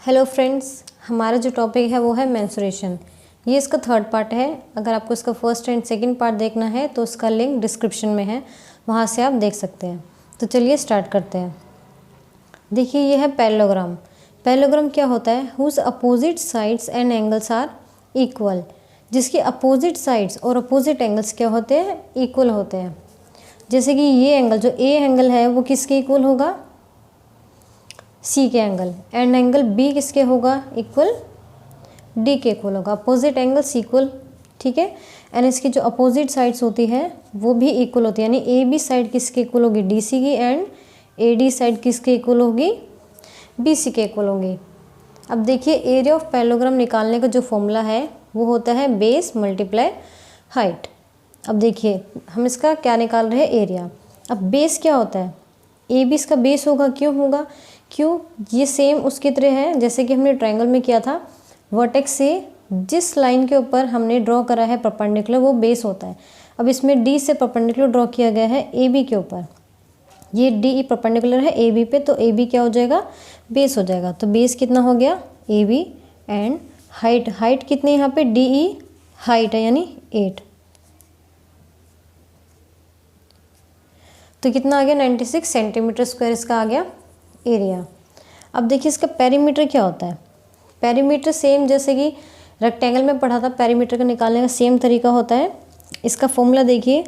Hello friends, हमारा जो topic है वो है मेंस्ट्रुएशन। ये इसका थर्ड पार्ट है। अगर आपको इसका फर्स्ट एंड सेकंड पार्ट देखना है तो उसका लिंक डिस्क्रिप्शन में है, वहाँ से आप देख सकते हैं। तो चलिए स्टार्ट करते हैं। देखिए ये है पैरेललोग्राम। पैरेललोग्राम क्या होता है? Whose opposite sides and angles are equal. जिसके अपोजिट साइड्स और अपोजिट एंगल्स क्या होते हैं? इक्वल होते हैं। जैसे कि ये एंगल, जो ए एंगल है वो किसके इक्वल होगा? सी के एंगल। एंड एंगल बी किसके होगा? इक्वल डी के इक्वल होगा। अपोजिट एंगल्स इक्वल, ठीक है। एंड इसकी जो अपोजिट साइड्स होती है वो भी इक्वल होती है, यानी ए बी साइड किसके इक्वल होगी? डी सी की। एंड ए डी साइड किसके इक्वल होगी? बी सी के इक्वल होगी। अब देखिए एरिया ऑफ पैरेललोग्राम निकालने का जो फॉर्मूला है वो होता है बेस मल्टीप्लाई हाइट। अब देखिए हम इसका क्या निकाल रहे हैं? एरिया। अब बेस क्या होता है? ए बी इसका बेस होगा। क्यों होगा? क्यों? ये सेम उसकी तरह है जैसे कि हमने ट्रायंगल में किया था। वर्टेक्स से जिस लाइन के ऊपर हमने ड्रॉ करा है परपेंडिकुलर, वो बेस होता है। अब इसमें डी से परपेंडिकुलर ड्रॉ किया गया है ए बी के ऊपर। ये डी परपेंडिकुलर है ए बी पे, तो ए बी क्या हो जाएगा? बेस हो जाएगा। तो बेस कितना हो गया? A B. And height, height कितनी यहाँ पे? डी ई हाइट है, यानी 8। तो कितना आ गया? 96 सेंटीमीटर स्क्वायर इसका आ गया एरिया। अब देखिए इसका पेरीमीटर क्या होता है? पेरीमीटर सेम जैसे कि रेक्टेंगल में पढ़ा था, पेरीमीटर का निकालने का सेम तरीका होता है। इसका फॉर्मूला देखिए,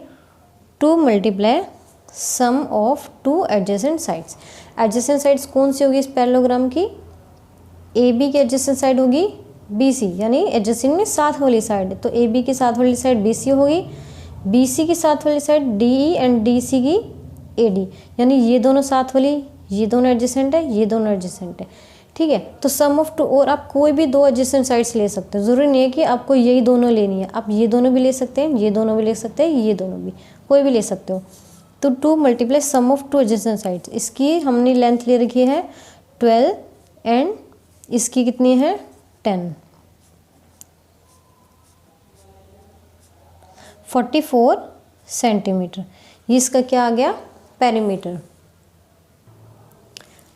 2 multiply sum of 2 adjacent sides. Adjacent sides कौन सी होगी इस पैरेललोग्राम की? ए बी की एडजेसेंट साइड होगी बी सी, यानी एडजेसेंट में साथ वाली साइड। तो ए बी की साथ वाली साइड बी सी होगी, बी सी की साथ वाली side D E and D C की ए डी, यानी ये दोनों साथ वाली, ये दोनों एडजेसेंट है, ये दोनों एडजेसेंट है, ठीक है। तो सम ऑफ 2, और आप कोई भी 2 एडजेसेंट साइड्स ले सकते हो। ज़रूरी नहीं है कि आपको यही दोनों लेनी है, आप ये दोनों भी ले सकते हैं, ये दोनों भी ले सकते हैं, ये दोनों भी, कोई भी ले सकते हो। तो 2 multiply sum of 2 adjacent sides. इसकी हमने लेंथ ले रखी है 12 एंड इसकी कितनी है? 10। 44 सेंटीमीटर। ये इसका क्या आ गया? पेरीमीटर।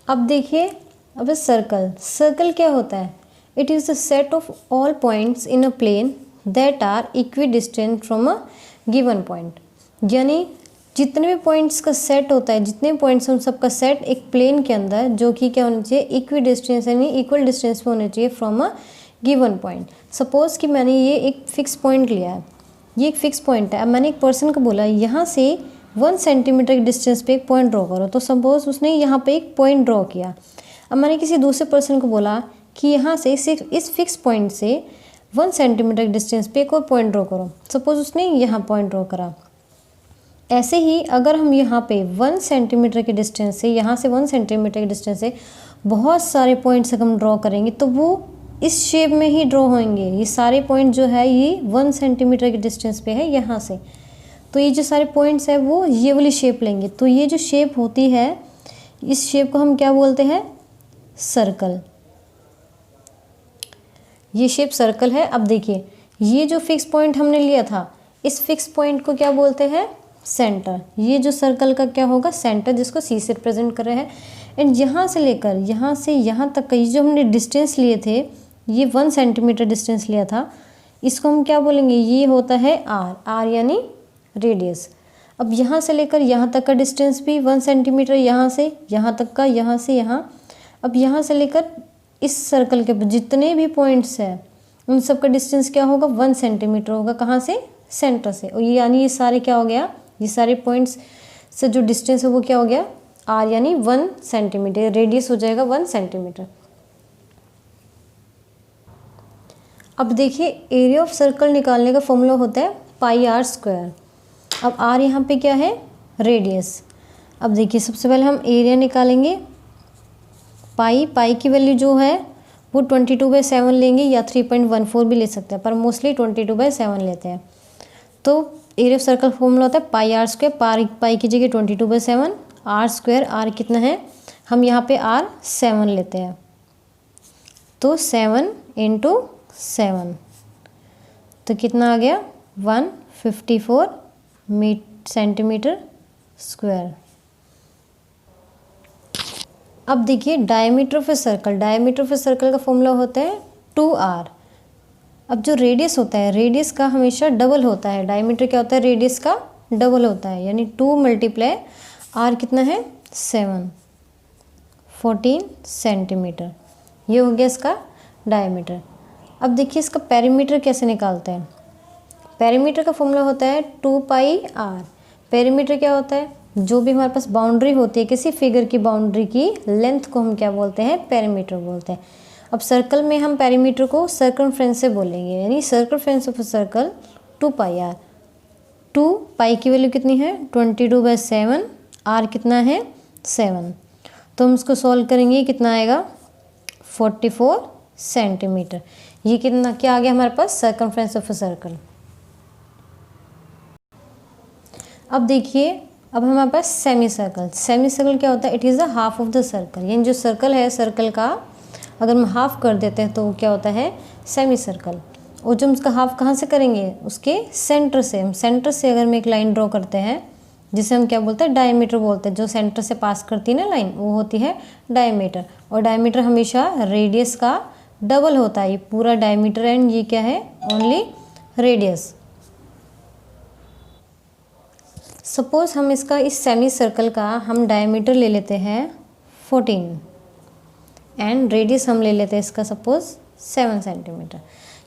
अब देखिए, अब सर्कल। सर्कल क्या होता है? It is the set of all points in a plane that are equidistant from a given point. यानी जितने भी पॉइंट्स का सेट होता है, जितने पॉइंट्स उन सबका सेट एक प्लेन के अंदर, जो कि क्या होना चाहिए? इक्वी डिस्टेंस, यानी इक्वल डिस्टेंस पे होना चाहिए from a given point. Suppose कि मैंने ये एक फिक्स पॉइंट लिया है, ये एक फिक्स पॉइंट है। अब मैंने एक पर्सन को बोला यहाँ से 1 सेंटीमीटर की डिस्टेंस पे एक पॉइंट ड्रॉ करो, तो सपोज उसने यहाँ पे एक पॉइंट ड्रॉ किया। अब मैंने किसी दूसरे पर्सन को बोला कि यहाँ से सिर्फ इस फिक्स पॉइंट से 1 सेंटीमीटर की डिस्टेंस पे एक और पॉइंट ड्रॉ करो। सपोज उसने यहाँ पॉइंट ड्रॉ करा। ऐसे ही अगर हम यहाँ पे 1 सेंटीमीटर की डिस्टेंस से, यहाँ से 1 सेंटीमीटर की डिस्टेंस से बहुत सारे पॉइंट्स अगर हम ड्रॉ करेंगे तो वो इस शेप में ही ड्रॉ होंगे। ये सारे पॉइंट जो है ये 1 सेंटीमीटर की डिस्टेंस पे है यहाँ से, तो ये जो सारे पॉइंट्स है वो ये वाली शेप लेंगे। तो ये जो शेप होती है, इस शेप को हम क्या बोलते हैं? सर्कल। ये शेप सर्कल है। अब देखिए ये जो फिक्स पॉइंट हमने लिया था, इस फिक्स पॉइंट को क्या बोलते हैं? सेंटर। ये जो सर्कल का क्या होगा? सेंटर, जिसको सी से रिप्रेजेंट कर रहे हैं। एंड यहाँ से लेकर यहाँ से यहाँ तक का ये जो हमने डिस्टेंस लिए थे, ये 1 सेंटीमीटर डिस्टेंस लिया था, इसको हम क्या बोलेंगे? ये होता है आर। आर यानी रेडियस। अब यहाँ से लेकर यहाँ तक का डिस्टेंस भी 1 सेंटीमीटर, यहाँ से यहाँ तक का, यहाँ से यहाँ। अब यहाँ से लेकर इस सर्कल के जितने भी पॉइंट्स हैं उन सब का डिस्टेंस क्या होगा? 1 सेंटीमीटर होगा। कहाँ से? सेंटर से। और ये यानी ये सारे क्या हो गया? ये सारे पॉइंट्स से जो डिस्टेंस है वो क्या हो गया? आर, यानी 1 सेंटीमीटर। रेडियस हो जाएगा 1 सेंटीमीटर। अब देखिए एरिया ऑफ सर्कल निकालने का फॉर्मूला होता है पाई आर स्क्वायर। अब आर यहाँ पे क्या है? रेडियस। अब देखिए सबसे पहले हम एरिया निकालेंगे। पाई की वैल्यू जो है वो 22/7 लेंगे, या 3.14 भी ले सकते हैं, पर मोस्टली 22/7 लेते हैं। तो एरिया ऑफ सर्कल फॉर्मूला होता है पाई आर स्क्वायर। पाई की जगह 22/7, आर स्क्वायर। आर कितना है? हम यहाँ पे आर 7 लेते हैं, तो 7 × 7, तो कितना आ गया? 154 सेंटीमीटर स्क्वायर। अब देखिए diameter of a circle, diameter of a circle का फॉर्मूला होता है 2r। अब जो रेडियस होता है, रेडियस का हमेशा डबल होता है, डायमीटर क्या होता है, रेडियस का डबल होता है, यानी 2 मल्टीप्लाई r कितना है 14 सेंटीमीटर, ये हो गया इसका डायमीटर। अब देखिए इसका पेरीमीटर कैसे निकालते हैं। पेरीमीटर का फॉर्मूला होता है 2πr। पेरीमीटर क्या होता है, जो भी हमारे पास बाउंड्री होती है किसी फिगर की, बाउंड्री की लेंथ को हम क्या बोलते हैं, पेरीमीटर बोलते हैं। अब सर्कल में हम पेरीमीटर को सर्कमफ्रेंस से बोलेंगे, यानी सर्कमफ्रेंस ऑफ सर्कल 2πr। 2 पाई की वैल्यू कितनी है 22/7, r कितना है 7, तो हम इसको सॉल्व करेंगे, कितना आएगा 44 सेंटीमीटर। ये कितना क्या आ गया हमारे पास, सर्कमफ्रेंस ऑफ अ सर्कल। अब देखिए अब हमारे पास सेमी सर्कल। सेमी सर्कल क्या होता है, it is the half of the circle, यानी जो सर्कल है, सर्कल का अगर हम हाफ कर देते हैं तो वो क्या होता है सेमी सर्कल। और जब उसका हाफ कहाँ से करेंगे, उसके सेंटर से। हम सेंटर से अगर हम एक लाइन ड्रॉ करते हैं जिसे हम क्या बोलते हैं, डायमीटर बोलते हैं, जो सेंटर से पास करती है ना लाइन, वो होती है डायमीटर। और डायमीटर हमेशा रेडियस का डबल होता है, ये पूरा डायमीटर एंड ये क्या है ओनली रेडियस। सपोज हम इसका इस सेमी सर्कल का हम डायमीटर ले लेते हैं 14 एंड रेडियस हम ले लेते हैं इसका सपोज 7 सेंटीमीटर।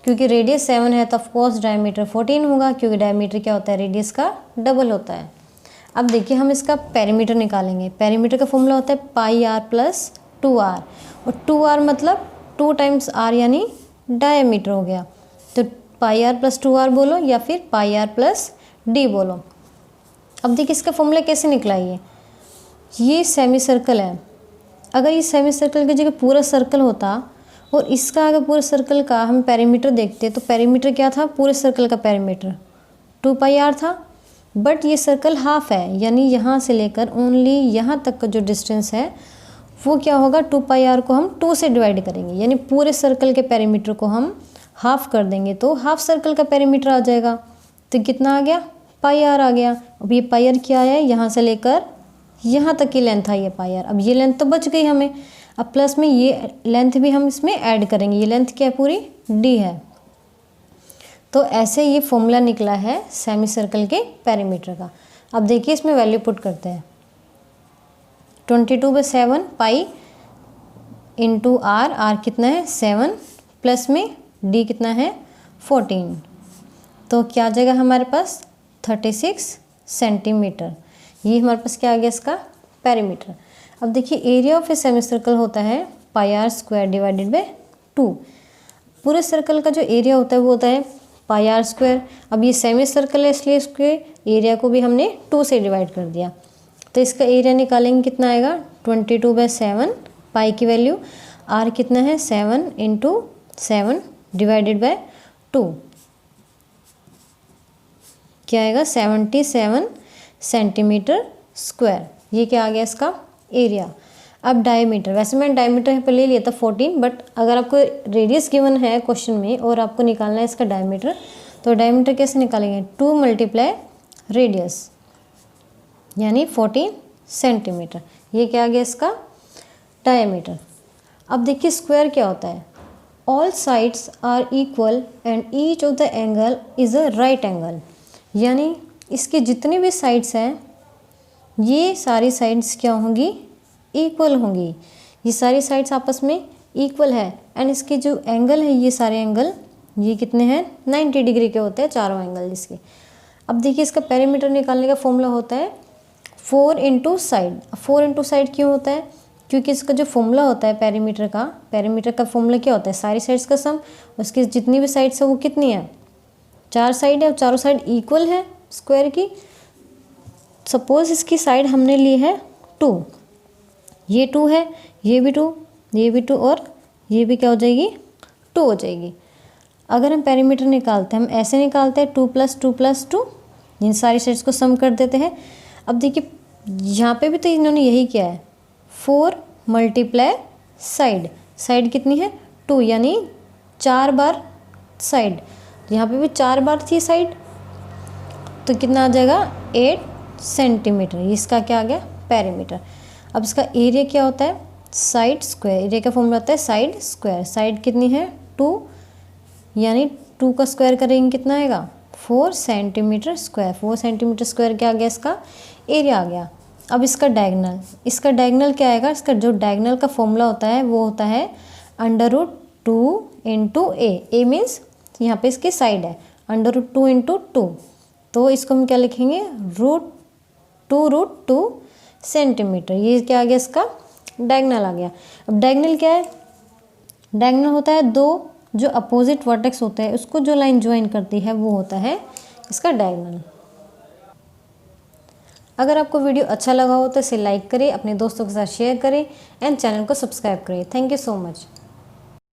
क्योंकि रेडियस 7 है तो ऑफकोर्स डायमीटर 14 होगा, क्योंकि डायमीटर क्या होता है, रेडियस का डबल होता है। अब देखिए हम इसका पेरीमीटर निकालेंगे। पेरीमीटर का फॉर्मूला होता है πr + 2r, और 2r मतलब 2 टाइम्स r यानी डायमीटर हो गया। तो πr + 2r बोलो या फिर πr + d बोलो। अब देखिए इसका फॉर्मूला कैसे निकला, ये सेमी सर्कल है। अगर ये सेमी सर्कल की जगह पूरा सर्कल होता और इसका अगर पूरे सर्कल का हम पेरीमीटर देखते तो पेरीमीटर क्या था, पूरे सर्कल का पेरीमीटर 2πr था। बट ये सर्कल हाफ है, यानी यहाँ से लेकर ओनली यहाँ तक का जो डिस्टेंस है वो क्या होगा, 2πr को हम 2 से डिवाइड करेंगे, यानी पूरे सर्कल के पेरीमीटर को हम हाफ कर देंगे तो हाफ सर्कल का पेरीमीटर आ जाएगा। तो कितना आ गया, πr आ गया। अब ये πr क्या है, यहाँ से लेकर यहाँ तक की लेंथ आई है πr। अब ये लेंथ तो बच गई हमें, अब प्लस में ये लेंथ भी हम इसमें ऐड करेंगे, ये लेंथ क्या है पूरी d है। तो ऐसे ये फॉर्मूला निकला है सेमी सर्कल के पेरीमीटर का। अब देखिए इसमें वैल्यू पुट करते हैं, 22/7 पाई इंटू आर, आर कितना है 7, प्लस में d कितना है 14, तो क्या आ जाएगा हमारे पास 36 सेंटीमीटर। ये हमारे पास क्या आ गया इसका पेरीमीटर। अब देखिए area of a semi circle होता है πr² डिवाइडेड बाय 2। पूरे सर्कल का जो एरिया होता है वो होता है πr²। अब ये सेमी सर्कल है इसलिए इसके एरिया को भी हमने 2 से डिवाइड कर दिया, तो इसका एरिया निकालेंगे, कितना आएगा 22/7, पाई की वैल्यू r कितना है 7 × 7 डिवाइडेड बाय 2, क्या आएगा 77 सेंटीमीटर स्क्वायर। ये क्या आ गया इसका एरिया। अब डायमीटर, वैसे मैंने डायमीटर यहाँ पर ले लिया था 14, बट अगर आपको रेडियस गिवन है क्वेश्चन में और आपको निकालना है इसका डायमीटर, तो डायमीटर कैसे निकालेंगे, 2 मल्टीप्लाई रेडियस यानी 14 सेंटीमीटर। ये क्या आ गया इसका डायमीटर। अब देखिए स्क्वायर क्या होता है, all sides are equal and each of the angle is a right angle, यानी इसके जितने भी साइड्स हैं ये सारी साइड्स क्या होंगी, इक्वल होंगी। ये सारी साइड्स आपस में इक्वल है एंड इसके जो एंगल है ये सारे एंगल ये कितने हैं 90 डिग्री के होते हैं, चारों एंगल इसके। अब देखिए इसका पेरीमीटर निकालने का फॉर्मूला होता है 4 × साइड। 4 × साइड क्यों होता है, क्योंकि इसका जो फॉर्मूला होता है पेरीमीटर का फॉर्मूला क्या होता है, सारी साइड्स का सम, उसकी जितनी भी साइड्स है वो कितनी है 4 साइड है, और चारों साइड इक्वल है स्क्वायर की। सपोज इसकी साइड हमने ली है 2, ये 2 है, ये भी 2, ये भी 2 और ये भी क्या हो जाएगी 2 हो जाएगी। अगर हम पेरीमीटर निकालते हैं हम ऐसे निकालते हैं 2 + 2 + 2, इन सारी साइड्स को सम कर देते हैं। अब देखिए यहाँ पे भी तो इन्होंने यही किया है, 4 मल्टीप्लाई साइड कितनी है 2, यानी 4 बार साइड, यहाँ पे भी 4 बार थी साइड, तो कितना आ जाएगा 8 सेंटीमीटर। इसका क्या आ गया पेरीमीटर। अब इसका एरिया क्या होता है साइड स्क्वायर, एरिया का फॉर्मूला होता है साइड स्क्वायर। साइड कितनी है 2, यानी 2 का स्क्वायर करेंगे कितना आएगा 4 सेंटीमीटर स्क्वायर। 4 सेंटीमीटर स्क्वायर क्या आ गया, इसका एरिया आ गया। अब इसका डायगनल, इसका डायगनल क्या आएगा, इसका जो डायगनल का फॉर्मूला होता है वो होता है √2 इंटू ए मीन्स यहाँ पे इसकी साइड है √2 इंटू 2, तो इसको हम क्या लिखेंगे √2 सेंटीमीटर। ये क्या आ गया, इसका डायगनल आ गया। अब डायगनल क्या है, डायगनल होता है दो जो अपोजिट वर्टेक्स होते हैं उसको जो लाइन ज्वाइन करती है वो होता है इसका डायगनल। अगर आपको वीडियो अच्छा लगा हो तो इसे लाइक करें, अपने दोस्तों के साथ शेयर करें एंड चैनल को सब्सक्राइब करें। Thank you so much.